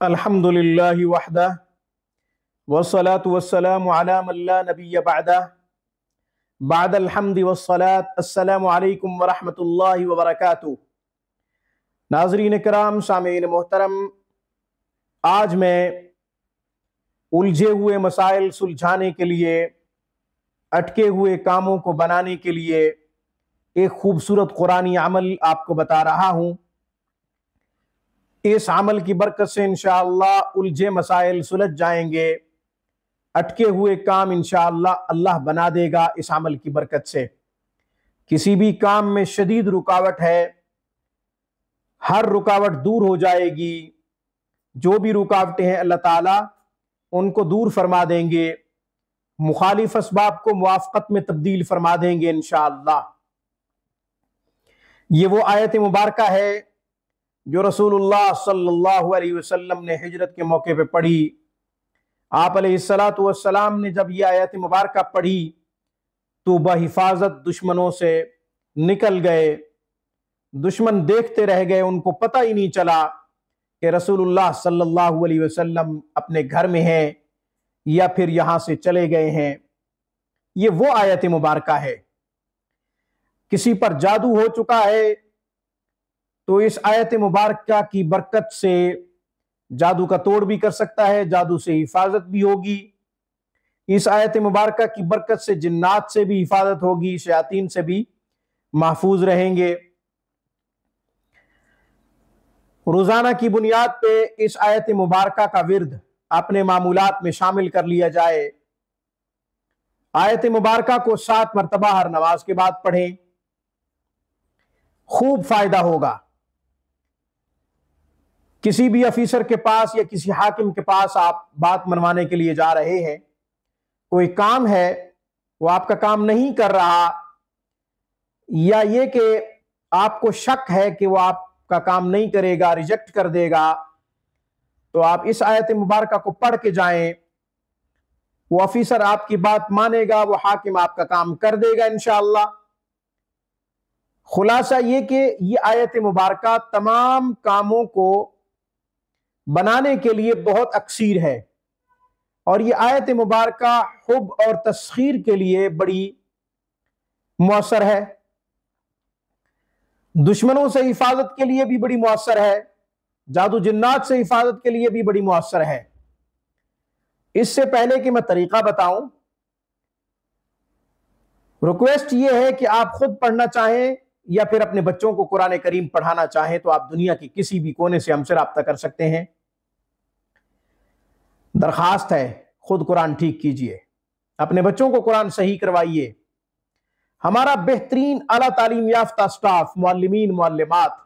अल्हम्दुलिल्लाहि वहदह वस्सलातु वस्सलामु अला मन ला नबिय्य बअदह बअदल हम्दि वस्सलात अस्सलामु अलैकुम वरहमतुल्लाहि वबरकातुहू। नाज़रीन किराम, सामीईन मोहतरम, आज मैं उलझे हुए मसाइल सुलझाने के लिए, अटके हुए कामों को बनाने के लिए एक खूबसूरत कुरानी अमल आपको बता रहा हूँ। इस अमल की बरकत से इंशाअल्लाह उलझे मसाइल सुलझ जाएंगे, अटके हुए काम इंशाअल्लाह अल्लाह बना देगा इस अमल की बरकत से। किसी भी काम में शदीद रुकावट है, हर रुकावट दूर हो जाएगी। जो भी रुकावटें हैं अल्लाह ताला उनको दूर फरमा देंगे, मुखालिफ असबाब को मुआफ़क़त में तब्दील फरमा देंगे इंशाअल्लाह। ये वो आयत मुबारका है जो रसूलुल्लाह सल्लल्लाहु अलैहि वसल्लम ने हिजरत के मौके पे पढ़ी। आप अलैहिस्सलातु वस्सलाम ने जब ये आयत मुबारका पढ़ी तो बहिफाजत दुश्मनों से निकल गए। दुश्मन देखते रह गए, उनको पता ही नहीं चला कि रसूलुल्लाह सल्लल्लाहु अलैहि वसल्लम अपने घर में हैं या फिर यहां से चले गए हैं। ये वो आयत मुबारका है। किसी पर जादू हो चुका है तो इस आयत मुबारका की बरकत से जादू का तोड़ भी कर सकता है, जादू से हिफाजत भी होगी। इस आयत मुबारका की बरकत से जिन्नात से भी हिफाजत होगी, शयातीन से भी महफूज रहेंगे। रोजाना की बुनियाद पे इस आयत मुबारका का विर्द अपने मामूलात में शामिल कर लिया जाए। आयत मुबारका को 7 मरतबा हर नमाज के बाद पढ़ें, खूब फायदा होगा। किसी भी अफीसर के पास या किसी हाकिम के पास आप बात मनवाने के लिए जा रहे हैं, कोई काम है वो आपका काम नहीं कर रहा, या ये कि आपको शक है कि वो आपका काम नहीं करेगा, रिजेक्ट कर देगा, तो आप इस आयत मुबारका को पढ़ के जाएं। वो अफीसर आपकी बात मानेगा, वो हाकिम आपका काम कर देगा इंशाअल्लाह। खुलासा ये कि ये आयत मुबारका तमाम कामों को बनाने के लिए बहुत अक्सीर है, और ये आयत मुबारका हुब और तस्खीर के लिए बड़ी मुअस्सर है। दुश्मनों से हिफाजत के लिए भी बड़ी मुअस्सर है, जादू जिन्नात से हिफाजत के लिए भी बड़ी मुअस्सर है। इससे पहले कि मैं तरीका बताऊं, रिक्वेस्ट ये है कि आप खुद पढ़ना चाहें या फिर अपने बच्चों को कुरान करीम पढ़ाना चाहें तो आप दुनिया के किसी भी कोने से हमसे राब्ता कर सकते हैं। दरखास्त है, खुद कुरान ठीक कीजिए, अपने बच्चों को कुरान सही करवाइए। हमारा बेहतरीन आला तालीम याफ्ता स्टाफ, मुअल्लिमीन मुअल्लिमात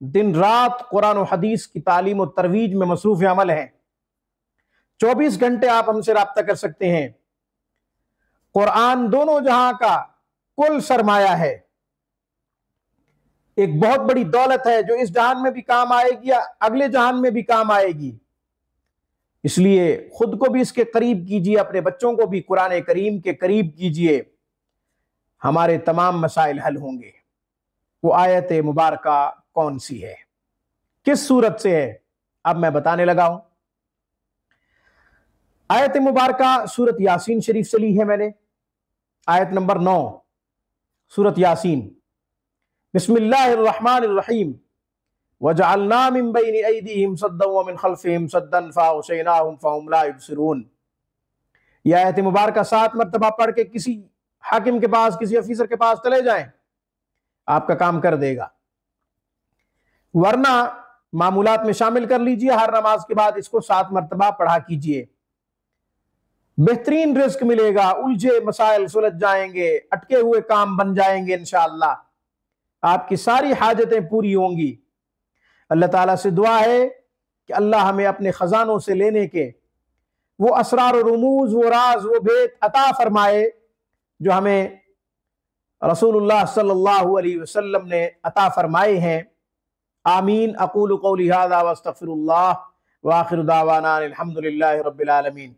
दिन रात कुरान और हदीस की तालीम और तरवीज में मसरूफ अमल है। 24 घंटे आप हमसे राब्ता कर सकते हैं। कुरान दोनों जहां का कुल सरमाया है, एक बहुत बड़ी दौलत है जो इस जहान में भी काम आएगी या अगले जहान में भी काम आएगी। इसलिए खुद को भी इसके करीब कीजिए, अपने बच्चों को भी कुरान करीम के करीब कीजिए, हमारे तमाम मसाइल हल होंगे। वो आयत मुबारका कौन सी है, किस सूरत से है, अब मैं बताने लगा हूं। आयत मुबारका सूरत यासीन शरीफ से ली है मैंने, आयत नंबर 9 सूरत यासीन। बिस्मिल्लाहिर्रहमानिर्रहीम। वजअलना मिन बैनि ऐदीहिम सद्दन व मिन खल्फिहिम सद्दन फअग़शयनाहुम फहुम ला युबसिरून। यह आयत मुबारका 7 मरतबा पढ़ के किसी हाकिम के पास, किसी अफीसर के पास चले जाएं, आपका काम कर देगा। वरना मामूलात में शामिल कर लीजिए, हर नमाज के बाद इसको 7 मरतबा पढ़ा कीजिए। बेहतरीन रिस्क मिलेगा, उलझे मसाइल सुलझ जाएंगे, अटके हुए काम बन जाएंगे इंशाअल्लाह, आपकी सारी हाजतें पूरी होंगी। अल्लाह ताला से दुआ है कि अल्लाह हमें अपने खजानों से लेने के वो असरार और रुमूज, वो राज, वो भेद अता फरमाए जो हमें रसूलुल्लाह सल्लल्लाहु अलैहि वसल्लम ने अता फरमाए हैं। आमीन। अक़ूलु क़ौली हाज़ा व अस्तग़फ़िरुल्लाह व आख़िरु दावाना अनिल हम्दुलिल्लाहि रब्बिल आलमीन।